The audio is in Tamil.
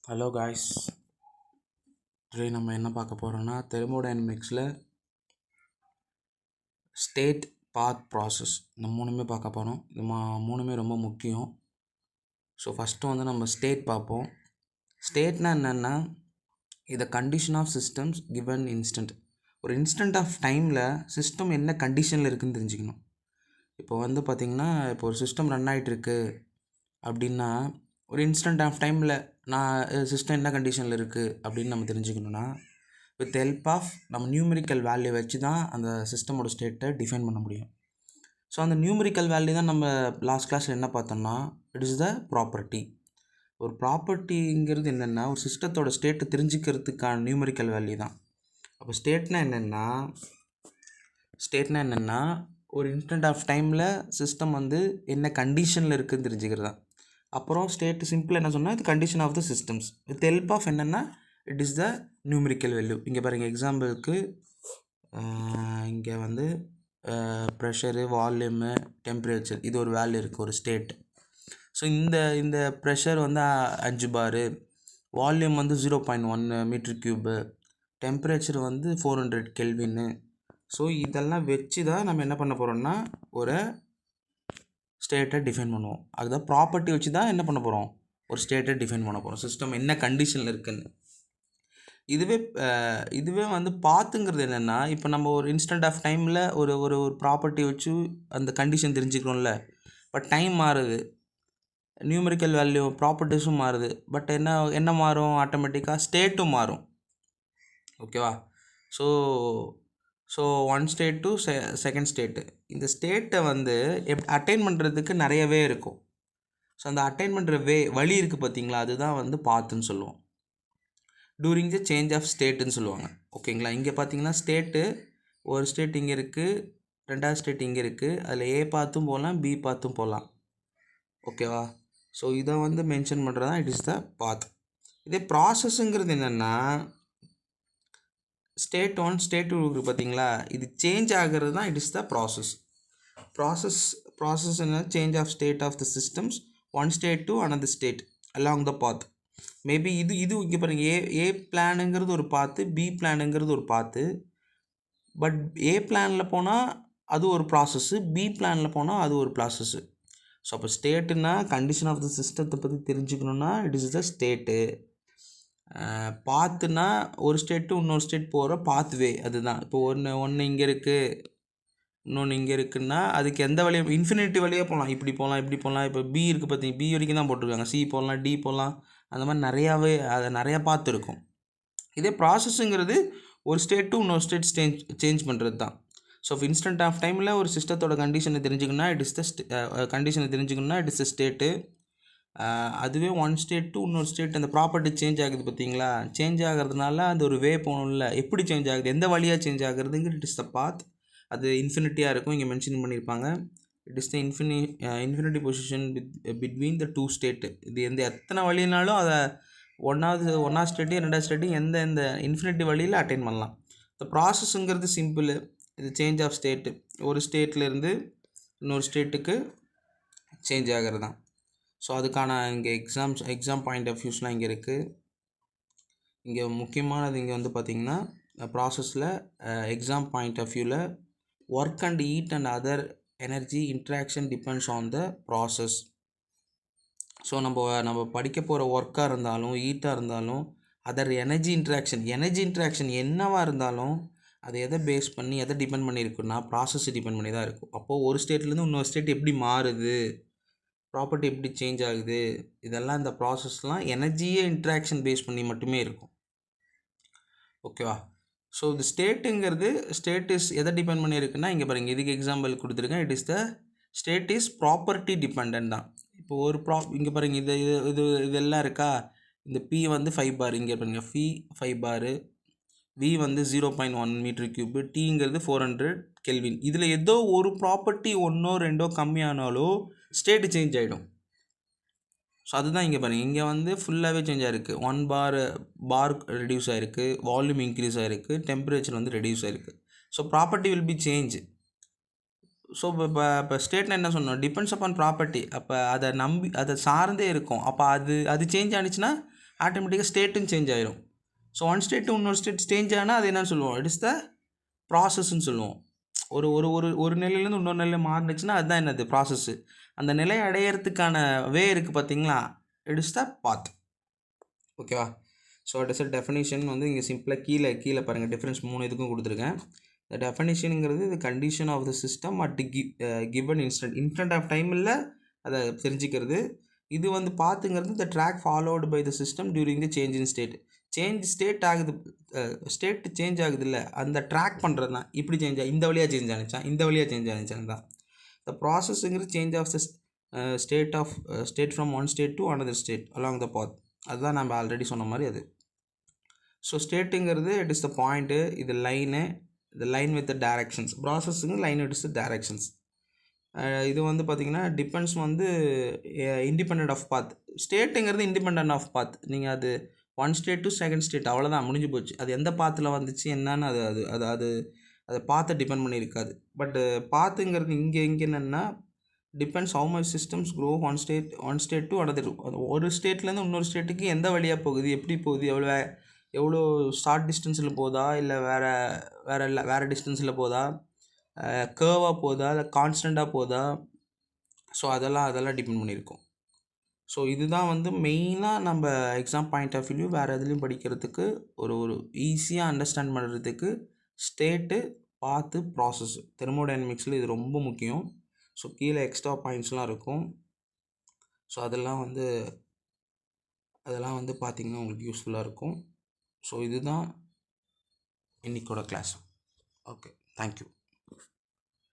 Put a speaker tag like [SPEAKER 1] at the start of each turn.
[SPEAKER 1] ஹலோ காய்ஸ், டுடே நம்ம என்ன பார்க்க போகிறோம்னா தெர்மோடைனமிக்ஸில் ஸ்டேட் பாத் ப்ராசஸ் இந்த மூணுமே பார்க்க போகிறோம். இது மூணுமே ரொம்ப முக்கியம். ஸோ ஃபஸ்ட்டு வந்து நம்ம ஸ்டேட் பார்ப்போம். ஸ்டேட்னா என்னென்னா இதை condition of systems given instant. ஒரு இன்ஸ்டன்ட் ஆஃப் டைமில் சிஸ்டம் என்ன கண்டிஷனில் இருக்குதுன்னு தெரிஞ்சுக்கணும். இப்போ வந்து பார்த்திங்கன்னா இப்போ ஒரு சிஸ்டம் ரன் ஆகிட்டுருக்கு அப்படின்னா ஒரு இன்ஸ்டன்ட் ஆஃப் டைமில் சிஸ்டம் என்ன கண்டிஷனில் இருக்குது அப்படின்னு நம்ம தெரிஞ்சுக்கணுன்னா வித் ஹெல்ப் ஆஃப் நம்ம நியூமெரிக்கல் வேல்யூ வச்சு தான் அந்த சிஸ்டமோட ஸ்டேட்டை டிஃபைன் பண்ண முடியும். ஸோ அந்த நியூமெரிக்கல் வேல்யூ தான் நம்ம லாஸ்ட் கிளாஸில் என்ன பார்த்தோம்னா இட் இஸ் த ப்ராப்பர்ட்டி. ஒரு ப்ராப்பர்ட்டிங்கிறது என்னென்னா ஒரு சிஸ்டத்தோட ஸ்டேட்டை தெரிஞ்சுக்கிறதுக்கான நியூமெரிக்கல் வேல்யூ தான். அப்போ ஸ்டேட்னா என்னென்னா ஒரு இன்ஸ்டன்ட் ஆஃப் டைமில் சிஸ்டம் வந்து என்ன கண்டிஷனில் இருக்குதுன்னு தெரிஞ்சுக்கிறது தான். அப்புறம் ஸ்டேட் சிம்பிள் என்ன சொன்னால் இது condition of the systems with help of என்னென்னா it is the numerical value. இங்கே பாருங்கள், எக்ஸாம்பிளுக்கு இங்கே வந்து ப்ரெஷரு, வால்யூமு, டெம்பரேச்சர், இது ஒரு வேல்யூ இருக்குது ஒரு ஸ்டேட். ஸோ இந்த ப்ரெஷர் வந்து 5 பாரு, வால்யூம் வந்து 0.1 மீட்ரு க்யூபு, டெம்பரேச்சர் வந்து 400 கெல்வின்னு. ஸோ இதெல்லாம் வச்சு தான் நம்ம என்ன பண்ண போகிறோம்னா ஒரு ஸ்டேட்டை டிஃபைன் பண்ணுவோம். அதுதான் ப்ராப்பர்ட்டி வச்சு தான் என்ன பண்ண போகிறோம், ஒரு ஸ்டேட்டை டிஃபைன் பண்ண போகிறோம், சிஸ்டம் என்ன கண்டிஷனில் இருக்குன்னு. இதுவே வந்து பாத்துங்கிறது என்னென்னா இப்போ நம்ம ஒரு இன்ஸ்டன்ட் ஆஃப் டைமில் ஒரு ஒரு ஒரு ப்ராப்பர்ட்டி வச்சு அந்த கண்டிஷன் தெரிஞ்சுக்கிறோம்ல. பட் டைம் மாறுது, நியூமெரிக்கல் வேல்யூ ப்ராப்பர்ட்டிஸும் மாறுது. பட் என்ன மாறும், ஆட்டோமேட்டிக்காக ஸ்டேட்டும் மாறும். ஓகேவா? So so one state to second state. இந்த ஸ்டேட்டை வந்து அட்டைன் பண்ணுறதுக்கு நிறையவே இருக்கும். ஸோ அந்த அட்டைன் பண்ணுற வழி இருக்குது பார்த்தீங்களா, அதுதான் வந்து பாத்துன்னு சொல்லுவோம். டூரிங் த சேஞ்ச் ஆஃப் ஸ்டேட்டுன்னு சொல்லுவாங்க. ஓகேங்களா? இங்கே பார்த்தீங்கன்னா ஸ்டேட்டு, ஒரு ஸ்டேட் இங்கே இருக்குது, ரெண்டாவது ஸ்டேட் இங்கே இருக்குது. அதில் ஏ பார்த்தும் போகலாம், பி பார்த்தும் போகலாம். ஓகேவா? ஸோ இதை வந்து மென்ஷன் பண்ணுறது தான் இட் இஸ் த பாத். இதே ப்ராசஸ்ங்கிறது என்னென்னா ஸ்டேட் 1 ஸ்டேட் 2 இருக்குது பார்த்தீங்களா, இது சேஞ்ச் ஆகிறது தான் இட் இஸ் த ப்ராசஸ் என்ன, change of state of the systems one state to another state along the path. Maybe இது இங்கே பாருங்கள், ஏ பிளானுங்கிறது ஒரு பாத்து, பி பிளானுங்கிறது ஒரு பாத்து. பட் ஏ பிளானில் போனால் அது ஒரு ப்ராசஸ்ஸு, பி பிளானில் போனால் அது ஒரு ப்ராசஸ்ஸு. ஸோ அப்போ ஸ்டேட்டுன்னா கண்டிஷன் ஆஃப் த சிஸ்டத்தை பற்றி தெரிஞ்சுக்கணுன்னா இட் இஸ் த ஸ்டேட்டு. பாத்துனா ஒரு ஸ்டேட்டு இன்னொரு ஸ்டேட் போகிற பாத்வே, அதுதான். இப்போ ஒன்று இங்கே இருக்குது, இன்னொன்று இங்கே இருக்குன்னா அதுக்கு எந்த வழியாக, இன்ஃபினிட்டி வழியாக போகலாம், இப்படி போகலாம், இப்படி போகலாம். இப்போ பி இருக்குது பார்த்தீங்க, பி வரைக்கும் தான் போட்டிருக்காங்க, சி போகலாம், டி போகலாம், அந்த மாதிரி நிறையா பாத்து இருக்கும். இதே ப்ராசஸ்ஸுங்கிறது ஒரு ஸ்டேட் டு இன்னொரு ஸ்டேட் சேஞ்ச் பண்ணுறது தான். ஸோ இன்ஸ்டன்ட் ஆஃப் டைமில் ஒரு சிஸ்டத்தோட கண்டிஷனை தெரிஞ்சுக்கணும்னா இட் இஸ் த ஸ்டேட்டு. அதுவே ஒன் ஸ்டேட் டு இன்னொரு ஸ்டேட் அந்த ப்ராப்பர்ட்டி சேஞ்ச் ஆகுது பார்த்தீங்களா, சேஞ்ச் ஆகிறதுனால அது ஒரு போகணும்ல, எப்படி சேஞ்ச் ஆகுது, எந்த வழியாக சேஞ்ச் ஆகுறதுங்கிறது இட் இஸ் த பாத். அது இன்ஃபினிட்டியாக இருக்கும், இங்கே மென்ஷன் பண்ணியிருப்பாங்க. It is the infinity position between the two state. இது எத்தனை வழினாலும் அதை ஒன்றாவது ஸ்டேட்டையும் ரெண்டாவது ஸ்டேட்டையும் எந்த இன்ஃபினிட்டி வழியில் அட்டைன் பண்ணலாம். இந்த ப்ராசஸ்ஸுங்கிறது சிம்பிள், இது சேஞ்ச் ஆஃப் ஸ்டேட்டு, ஒரு ஸ்டேட்லேருந்து இன்னொரு ஸ்டேட்டுக்கு சேஞ்ச் ஆகிறது தான். ஸோ அதுக்கான இங்கே எக்ஸாம் பாயிண்ட் ஆஃப் வியூஸ்லாம் இங்கே இருக்குது. இங்கே முக்கியமானது இங்கே வந்து பார்த்திங்கன்னா ப்ராசஸில் எக்ஸாம் பாயிண்ட் ஆஃப் வியூவில் work and heat and other energy interaction depends on the process. So நம்ம படிக்க போகிற ஒர்க்காக இருந்தாலும் ஹீட்டாக இருந்தாலும் அதர் எனர்ஜி இன்ட்ராக்ஷன் என்னவாக இருந்தாலும் அது எதை பேஸ் பண்ணி எதை டிபெண்ட் பண்ணியிருக்குன்னா ப்ராசஸ் டிபெண்ட் பண்ணி தான் இருக்கும். அப்போது ஒரு ஸ்டேட்லேருந்து இன்னொரு ஸ்டேட் எப்படி மாறுது, ப்ராப்பர்ட்டி எப்படி சேஞ்ச் ஆகுது, இதெல்லாம் இந்த ப்ராசஸ்லாம் எனர்ஜியே இன்ட்ராக்ஷன் பேஸ் பண்ணி மட்டுமே இருக்கும். ஓகேவா? ஸோ இந்த ஸ்டேட் இஸ் எதை டிபெண்ட் பண்ணியிருக்குன்னா இங்கே பாருங்கள், இதுக்கு எக்ஸாம்பிள் கொடுத்துருக்கேன். It is the state is property depend தான். இப்போ ஒரு இங்கே பாருங்கள், இதெல்லாம் இருக்கா, இந்த பி வந்து 5 பார், இங்கே பாருங்கள் ஃபி 5 பாரு, வி வந்து 0.1 மீட்ரு க்யூபு, டீங்கிறது 400 கெல்வின். இதில் ஏதோ ஒரு ப்ராப்பர்ட்டி ஒன்றோ ரெண்டோ கம்மியானாலோ ஸ்டேட்டு சேஞ்ச் ஆகிடும். ஸோ அதுதான் இங்கே பாருங்கள், இங்கே வந்து ஃபுல்லாகவே சேஞ்ச் ஆகிருக்கு. 1 பார் ரெடியூஸ் ஆகிருக்கு, வால்யூம் இன்க்ரீஸ் ஆகிருக்கு, டெம்பரேச்சர் வந்து ரெடியூஸ் ஆகிருக்கு. So property will be change. So இப்போ ஸ்டேட்னா என்ன சொன்னோம், டிபெண்ட்ஸ் அப்பான் ப்ராப்பர்ட்டி. அப்போ அதை சார்ந்தே இருக்கும். அப்போ அது சேஞ்ச் ஆனிச்சுன்னா ஆட்டோமேட்டிக்காக ஸ்டேட்டும் சேஞ்ச் ஆயிரும். ஸோ ஒன் ஸ்டேட் டு இன்னொரு ஸ்டேட் சேஞ்ச் ஆனால் அது என்னன்னு சொல்லுவோம், இட் இஸ் த ப்ராசஸ்ன்னு சொல்லுவோம். ஒரு ஒரு ஒரு ஒரு நிலையிலேருந்து இன்னொரு நிலை மாறினுச்சுன்னா அதுதான் என்னது ப்ராசஸ்ஸு. அந்த நிலையை அடையிறதுக்கான வே இருக்குது பார்த்தீங்களா, இட் இஸ் த பாத். ஓகேவா? So it is a definition வந்து இங்கே சிம்பிளாக கீழே பாருங்கள், டிஃப்ரென்ஸ் 3 இதுக்கும் கொடுத்துருக்கேன். த டெஃபினிஷனுங்கிறது the condition of the system at given instant of time இல்லை அதை தெரிஞ்சுக்கிறது. இது வந்து பாத்துங்கிறது the track followed by the system during the change in state. State ஆகுது, ஸ்டேட் சேஞ்ச் ஆகுது இல்லை, அந்த ட்ராக் பண்ணுறது தான். இப்படி சேஞ்ச் இந்த வழியாக சேஞ்ச் ஆனிச்சான், இந்த வழியாக சேஞ்ச் ஆனிச்சான் தான். த ப்ராசஸ்ங்கிறது change of the state from one state to another state along the path. அதுதான் நம்ம ஆல்ரெடி சொன்ன மாதிரி அது. ஸோ ஸ்டேட்டுங்கிறது இட் இஸ் த பாயிண்ட்டு, இது லைனு, இது லைன் வித் த டேரக்ஷன்ஸ். ப்ராசஸ்ஸுங்க line with is the directions. இது வந்து பார்த்திங்கன்னா டிபெண்ட்ஸ் வந்து இண்டிபெண்ட் ஆஃப் பாத். ஸ்டேட்டுங்கிறது இண்டிபெண்ட் ஆஃப் பாத். நீங்கள் அது one state to second state அவ்வளோதான், முடிஞ்சு போச்சு. அது எந்த பாத்தில் வந்துச்சு என்னன்னு அது அது அது அது அதை பாத்தை டிபெண்ட் பண்ணியிருக்காது. பட்டு பாத்துங்கிறது இங்கே என்னென்னா depends how much systems grow one state to another. ஒரு ஸ்டேட்லேருந்து இன்னொரு ஸ்டேட்டுக்கு எந்த வழியாக போகுது, எப்படி போகுது, எவ்வளோ ஷார்ட் டிஸ்டன்ஸில் போதா, இல்லை வேறு டிஸ்டன்ஸில் போதா, கேர்வாக போதா, இல்லை கான்ஸ்டண்ட்டாக போதா. ஸோ அதெல்லாம் டிபெண்ட் பண்ணியிருக்கோம். ஸோ இதுதான் வந்து மெயினாக நம்ம எக்ஸாம் பாயிண்ட் ஆஃப் வியூ வேறு எதுலேயும் படிக்கிறதுக்கு ஒரு ஈஸியாக அண்டர்ஸ்டாண்ட் பண்ணுறதுக்கு ஸ்டேட்டு, பாத்து, ப்ராசஸ், தெர்மோடைனமிக்ஸில் இது ரொம்ப முக்கியம். ஸோ கீழே எக்ஸ்ட்ரா பாயிண்ட்ஸ்லாம் இருக்கும். ஸோ அதெல்லாம் வந்து பார்த்திங்கன்னா உங்களுக்கு யூஸ்ஃபுல்லாக இருக்கும். ஸோ இதுதான் இன்றைக்கோட கிளாஸ். Okay, thank you.